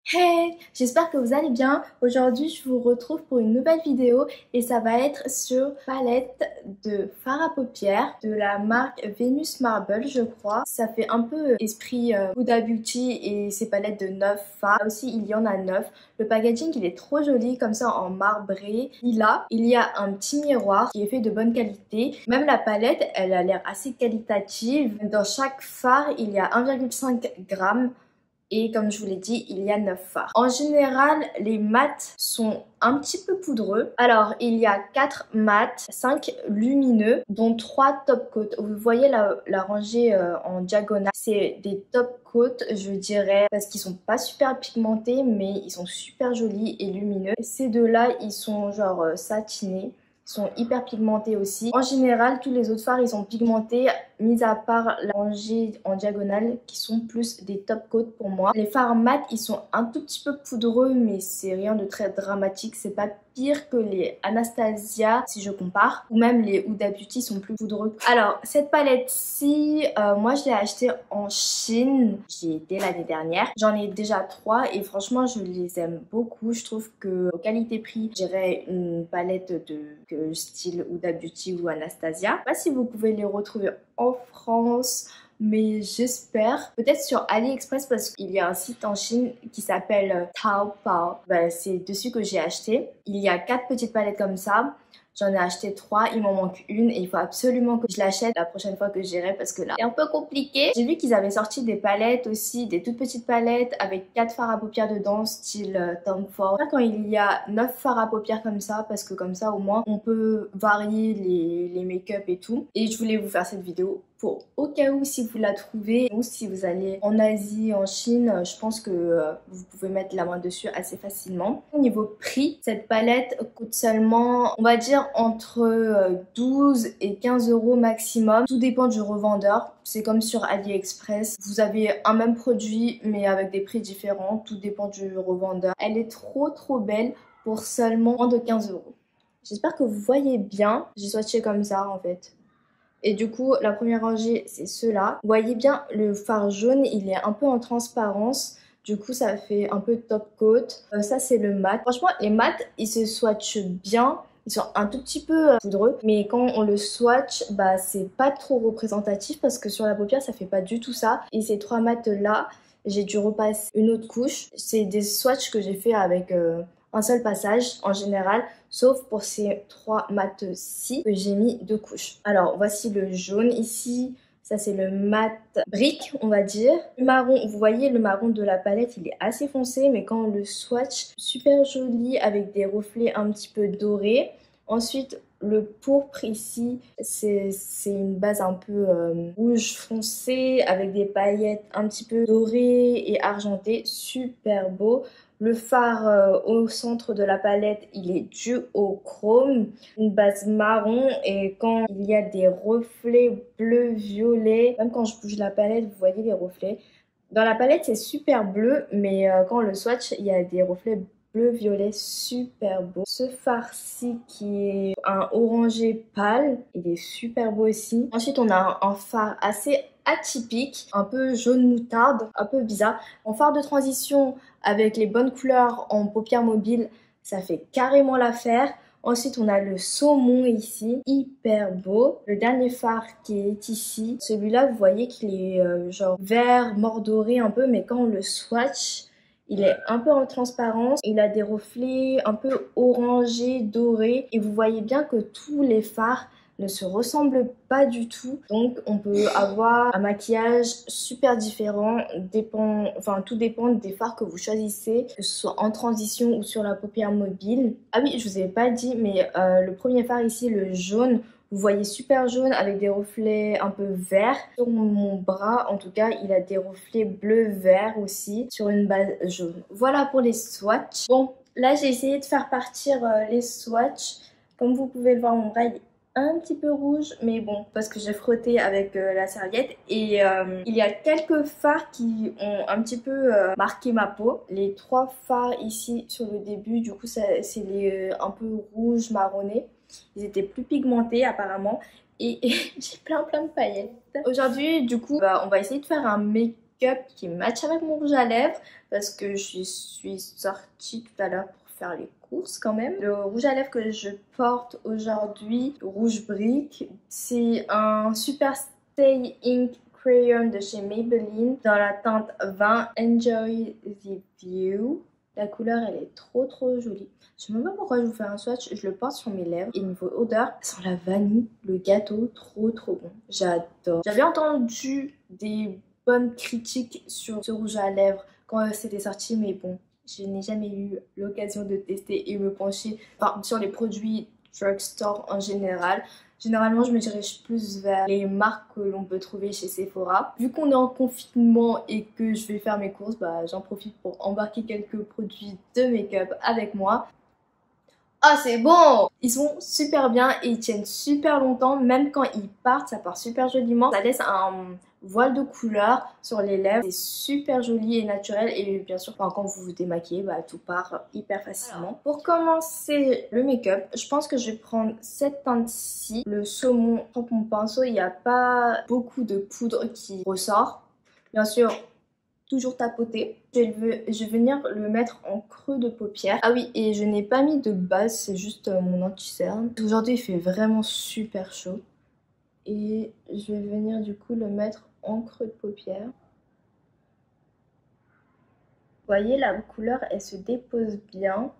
Hey, j'espère que vous allez bien. Aujourd'hui, je vous retrouve pour une nouvelle vidéo et ça va être sur palette de fard à paupières de la marque Venus Marble, je crois. Ça fait un peu esprit Huda Beauty et ces palettes de 9 fards. Là aussi, il y en a 9. Le packaging, il est trop joli comme ça en marbré. Lilas, il y a un petit miroir qui est fait de bonne qualité. Même la palette, elle a l'air assez qualitative. Dans chaque fard, il y a 1,5 g. Et comme je vous l'ai dit, il y a 9 fards. En général, les mats sont un petit peu poudreux. Alors, il y a 4 mats, 5 lumineux, dont 3 top coats. Vous voyez la rangée en diagonale. C'est des top coats, je dirais, parce qu'ils sont pas super pigmentés, mais ils sont super jolis et lumineux. Ces deux-là, ils sont genre satinés. Sont hyper pigmentés aussi. En général, tous les autres fards, ils sont pigmentés, mis à part la rangée en diagonale, qui sont plus des top coats pour moi. Les fards mat, ils sont un tout petit peu poudreux, mais c'est rien de très dramatique. C'est pas pire que les Anastasia, si je compare. Ou même les Huda Beauty sont plus poudreux. Alors, cette palette-ci, moi, je l'ai achetée en Chine. J'y étais l'année dernière. J'en ai déjà 3 et franchement, je les aime beaucoup. Je trouve que qualité-prix, je dirais une palette de style Huda Beauty ou Anastasia. Je sais pas si vous pouvez les retrouver en France, mais j'espère. Peut-être sur AliExpress parce qu'il y a un site en Chine qui s'appelle Taobao. C'est dessus que j'ai acheté. Il y a 4 petites palettes comme ça. J'en ai acheté 3, il m'en manque une et il faut absolument que je l'achète la prochaine fois que j'irai parce que là, c'est un peu compliqué. J'ai vu qu'ils avaient sorti des palettes aussi, des toutes petites palettes avec 4 fards à paupières dedans, style Tom Ford. Quand il y a 9 fards à paupières comme ça, parce que comme ça au moins on peut varier les make-up et tout. Et je voulais vous faire cette vidéo pour au cas où si vous la trouvez ou si vous allez en Asie, en Chine, je pense que vous pouvez mettre la main dessus assez facilement. Au niveau prix, cette palette coûte seulement, on va dire, entre 12 et 15 euros maximum. Tout dépend du revendeur. C'est comme sur AliExpress. Vous avez un même produit mais avec des prix différents. Tout dépend du revendeur. Elle est trop belle pour seulement moins de 15 euros. J'espère que vous voyez bien. J'ai swatché comme ça en fait. Et du coup, la première rangée, c'est ceux-là. Vous voyez bien, le fard jaune, il est un peu en transparence. Du coup, ça fait un peu top coat. Ça, c'est le mat. Franchement, les mats, ils se swatchent bien. Ils sont un tout petit peu poudreux. Mais quand on le swatch, c'est pas trop représentatif parce que sur la paupière, ça fait pas du tout ça. Et ces 3 mats-là, j'ai dû repasser une autre couche. C'est des swatchs que j'ai fait avec un seul passage en général, sauf pour ces 3 mats-ci que j'ai mis 2 couches. Alors voici le jaune ici, ça c'est le mat brique on va dire. Le marron, vous voyez le marron de la palette, il est assez foncé mais quand on le swatch, super joli avec des reflets un petit peu dorés. Ensuite le pourpre ici, c'est une base un peu rouge foncé avec des paillettes un petit peu dorées et argentées, super beau. Le fard au centre de la palette, il est duochrome, une base marron et quand il y a des reflets bleu-violet, même quand je bouge la palette, vous voyez les reflets. Dans la palette, c'est super bleu, mais quand on le swatch, il y a des reflets bleu-violet super beau. Ce fard-ci qui est un orangé pâle, il est super beau aussi. Ensuite, on a un fard assez atypique, un peu jaune moutarde, un peu bizarre. En fard de transition avec les bonnes couleurs en paupières mobiles, ça fait carrément l'affaire. Ensuite, on a le saumon ici, hyper beau. Le dernier fard qui est ici, celui-là, vous voyez qu'il est genre vert, mordoré un peu, mais quand on le swatch, il est un peu en transparence, il a des reflets un peu orangés, dorés, et vous voyez bien que tous les fards ne se ressemblent pas du tout. Donc on peut avoir un maquillage super différent, tout dépend des fards que vous choisissez, que ce soit en transition ou sur la paupière mobile. Ah oui, je vous ai pas dit, mais le premier fard ici, le jaune, vous voyez super jaune avec des reflets un peu verts. Sur mon bras, en tout cas, il a des reflets bleu-vert aussi sur une base jaune. Voilà pour les swatchs. Bon, là j'ai essayé de faire partir les swatchs. Comme vous pouvez le voir, mon bras il est un petit peu rouge, mais bon, parce que j'ai frotté avec la serviette. Et il y a quelques fards qui ont un petit peu marqué ma peau. Les 3 fards ici sur le début, du coup, c'est les un peu rouge marronné. Ils étaient plus pigmentés apparemment et j'ai plein de paillettes. Aujourd'hui, du coup, on va essayer de faire un make-up make-up qui match avec mon rouge à lèvres parce que je suis sortie tout à l'heure pour faire les courses quand même. Le rouge à lèvres que je porte aujourd'hui, rouge brique, c'est un Super Stay Ink Crayon de chez Maybelline dans la teinte 20 Enjoy the View. La couleur elle est trop jolie. Je sais même pas pourquoi je vous fais un swatch, je le porte sur mes lèvres. Et niveau odeur, ça sent la vanille, le gâteau, trop bon. J'adore. J'avais entendu des bonnes critiques sur ce rouge à lèvres quand c'était sorti, mais bon, je n'ai jamais eu l'occasion de tester et me pencher sur les produits drugstore en général. Généralement, je me dirige plus vers les marques que l'on peut trouver chez Sephora. Vu qu'on est en confinement et que je vais faire mes courses, j'en profite pour embarquer quelques produits de make-up avec moi. Ah, c'est bon! Ils sont super bien et ils tiennent super longtemps. Même quand ils partent, ça part super joliment. Ça laisse un voile de couleur sur les lèvres. C'est super joli et naturel. Et bien sûr, quand vous vous démaquillez, tout part hyper facilement. Alors, pour commencer le make-up, je pense que je vais prendre cette teinte-ci. Le saumon. Je prends mon pinceau, il n'y a pas beaucoup de poudre qui ressort. Bien sûr, toujours tapoter. Je vais venir le mettre en creux de paupière. Ah oui, et je n'ai pas mis de base, c'est juste mon anti-cerne. Aujourd'hui, il fait vraiment super chaud. Et je vais venir du coup le mettre en creux de paupière. Vous voyez, la couleur, elle se dépose bien.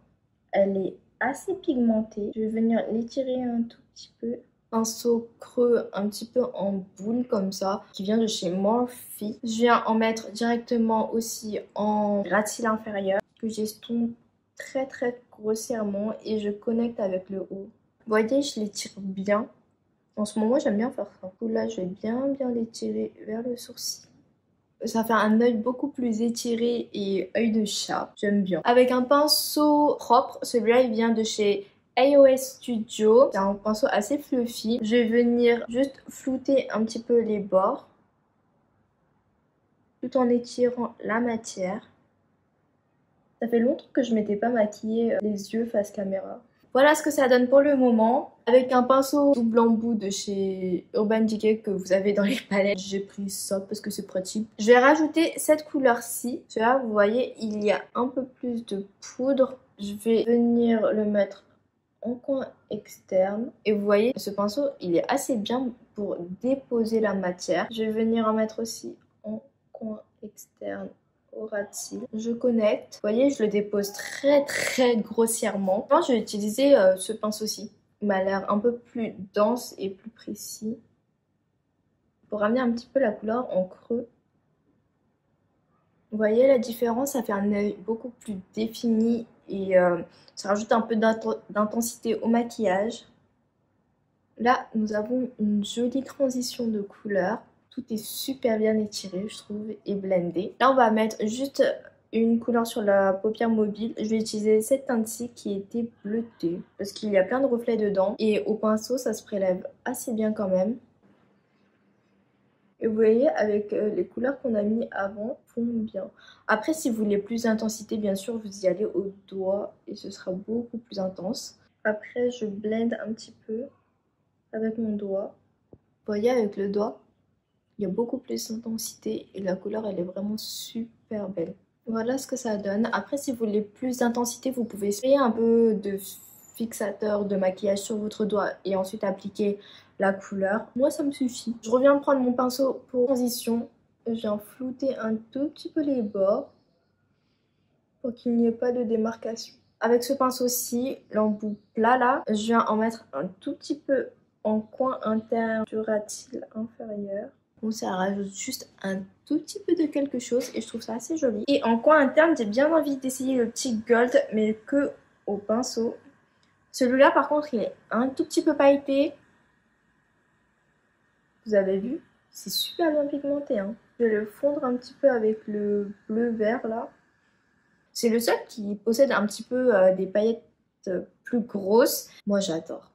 Elle est assez pigmentée. Je vais venir l'étirer un tout petit peu. Pinceau creux un petit peu en boule comme ça qui vient de chez Morphe. Je viens en mettre directement aussi en gratte-cils inférieur que j'estompe très grossièrement et je connecte avec le haut. Vous voyez, je l'étire bien. En ce moment, j'aime bien faire ça. Là, je vais bien l'étirer vers le sourcil. Ça fait un œil beaucoup plus étiré et œil de chat. J'aime bien. Avec un pinceau propre, celui-là il vient de chez AOS Studio. C'est un pinceau assez fluffy. Je vais venir juste flouter un petit peu les bords tout en étirant la matière. Ça fait longtemps que je m'étais pas maquillée les yeux face caméra. Voilà ce que ça donne pour le moment. Avec un pinceau double embout de chez Urban Decay que vous avez dans les palettes. J'ai pris ça parce que c'est pratique. Je vais rajouter cette couleur-ci. Là, vous voyez, il y a un peu plus de poudre. Je vais venir le mettre en coin externe. Et vous voyez, ce pinceau, il est assez bien pour déposer la matière. Je vais venir en mettre aussi en coin externe. Au ras de cils. Je connecte. Vous voyez, je le dépose très grossièrement. Moi, je vais utiliser ce pinceau-ci. Il m'a l'air un peu plus dense et plus précis. Pour ramener un petit peu la couleur en creux. Vous voyez la différence, ça fait un œil beaucoup plus défini et ça rajoute un peu d'intensité au maquillage. Là, nous avons une jolie transition de couleur. Tout est super bien étiré, je trouve, et blendé. Là, on va mettre juste une couleur sur la paupière mobile. Je vais utiliser cette teinte-ci qui était bleutée parce qu'il y a plein de reflets dedans. Et au pinceau, ça se prélève assez bien quand même. Et vous voyez, avec les couleurs qu'on a mis avant, font bien. Après, si vous voulez plus d'intensité, bien sûr, vous y allez au doigt et ce sera beaucoup plus intense. Après, je blende un petit peu avec mon doigt. Vous voyez, avec le doigt, il y a beaucoup plus d'intensité et la couleur elle est vraiment super belle. Voilà ce que ça donne. Après si vous voulez plus d'intensité, vous pouvez sprayer un peu de fixateur de maquillage sur votre doigt et ensuite appliquer la couleur. Moi ça me suffit. Je reviens prendre mon pinceau pour transition. Je viens flouter un tout petit peu les bords pour qu'il n'y ait pas de démarcation. Avec ce pinceau-ci, l'embout plat là, je viens en mettre un tout petit peu en coin interne du ras de cils inférieur. Donc ça rajoute juste un tout petit peu de quelque chose et je trouve ça assez joli. Et en coin interne, j'ai bien envie d'essayer le petit gold, mais que au pinceau. Celui-là par contre, il est un tout petit peu pailleté. Vous avez vu? C'est super bien pigmenté. Hein. Je vais le fondre un petit peu avec le bleu-vert là. C'est le seul qui possède un petit peu des paillettes plus grosses. Moi j'adore.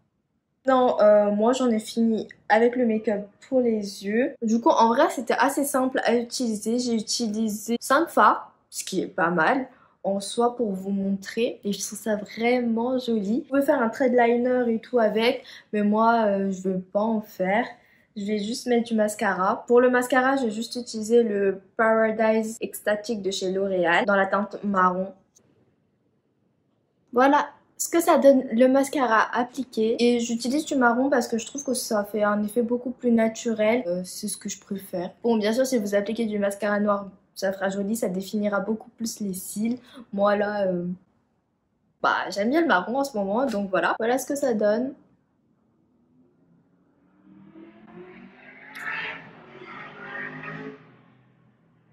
Non, moi j'en ai fini avec le make-up pour les yeux. Du coup, en vrai, c'était assez simple à utiliser. J'ai utilisé 5 fards, ce qui est pas mal en soi pour vous montrer. Et je trouve ça vraiment joli. Vous pouvez faire un trait de liner et tout avec, mais moi, je veux pas en faire. Je vais juste mettre du mascara. Pour le mascara, je vais juste utiliser le Paradise Ecstatic de chez L'Oréal dans la teinte marron. Voilà ce que ça donne le mascara appliqué. Et j'utilise du marron parce que je trouve que ça fait un effet beaucoup plus naturel. C'est ce que je préfère. Bon, bien sûr, si vous appliquez du mascara noir, ça fera joli, ça définira beaucoup plus les cils. Moi là, j'aime bien le marron en ce moment, donc voilà. Voilà ce que ça donne.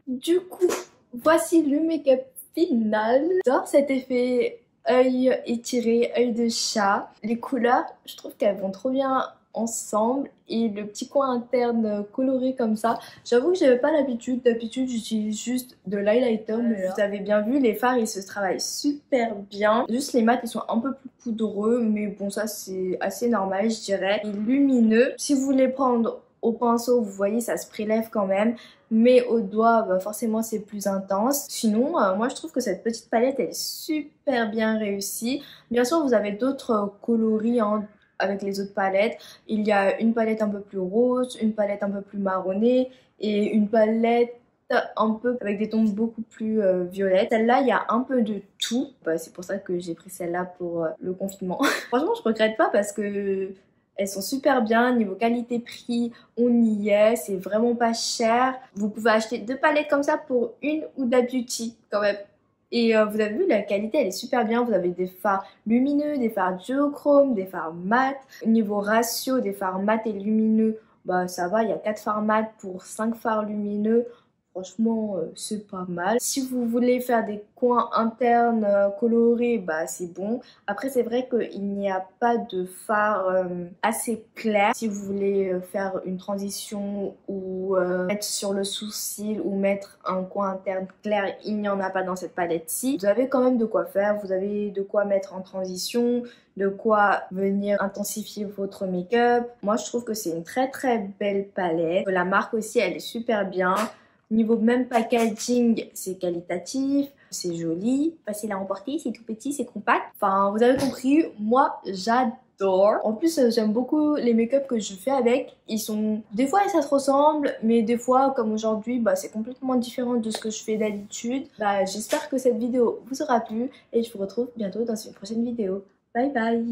Du coup, voici le make-up final. J'adore cet effet œil étiré, œil de chat. Les couleurs, je trouve qu'elles vont trop bien ensemble. Et le petit coin interne coloré comme ça. J'avoue que j'avais pas l'habitude. D'habitude, j'utilise juste de l'highlighter. Mais vous avez bien vu, les fards, ils se travaillent super bien. Juste les mats, ils sont un peu plus poudreux. Mais bon, ça, c'est assez normal, je dirais. Et lumineux. Si vous voulez prendre au pinceau, vous voyez, ça se prélève quand même. Mais au doigt, forcément, c'est plus intense. Sinon, moi, je trouve que cette petite palette, elle est super bien réussie. Bien sûr, vous avez d'autres coloris avec les autres palettes. Il y a une palette un peu plus rose, une palette un peu plus marronnée et une palette un peu avec des tons beaucoup plus violettes. Celle-là, il y a un peu de tout. C'est pour ça que j'ai pris celle-là pour le confinement. Franchement, je regrette pas parce que elles sont super bien, niveau qualité-prix, on y est, c'est vraiment pas cher. Vous pouvez acheter 2 palettes comme ça pour une Huda Beauty quand même. Et vous avez vu, la qualité elle est super bien, vous avez des fards lumineux, des fards duochrome, des fards mat. Niveau ratio des fards mat et lumineux, ça va, il y a 4 fards mat pour 5 fards lumineux. Franchement, c'est pas mal. Si vous voulez faire des coins internes colorés, c'est bon. Après, c'est vrai qu'il n'y a pas de fard assez clair. Si vous voulez faire une transition ou mettre sur le sourcil ou mettre un coin interne clair, il n'y en a pas dans cette palette-ci. Vous avez quand même de quoi faire. Vous avez de quoi mettre en transition, de quoi venir intensifier votre make-up. Moi, je trouve que c'est une très très belle palette. La marque aussi, elle est super bien. Niveau même packaging, c'est qualitatif, c'est joli, facile à emporter, c'est tout petit, c'est compact. Enfin, vous avez compris, moi j'adore. En plus, j'aime beaucoup les make-up que je fais avec. Ils sont... Des fois, ça se ressemble, mais des fois, comme aujourd'hui, c'est complètement différent de ce que je fais d'habitude. J'espère que cette vidéo vous aura plu et je vous retrouve bientôt dans une prochaine vidéo. Bye bye!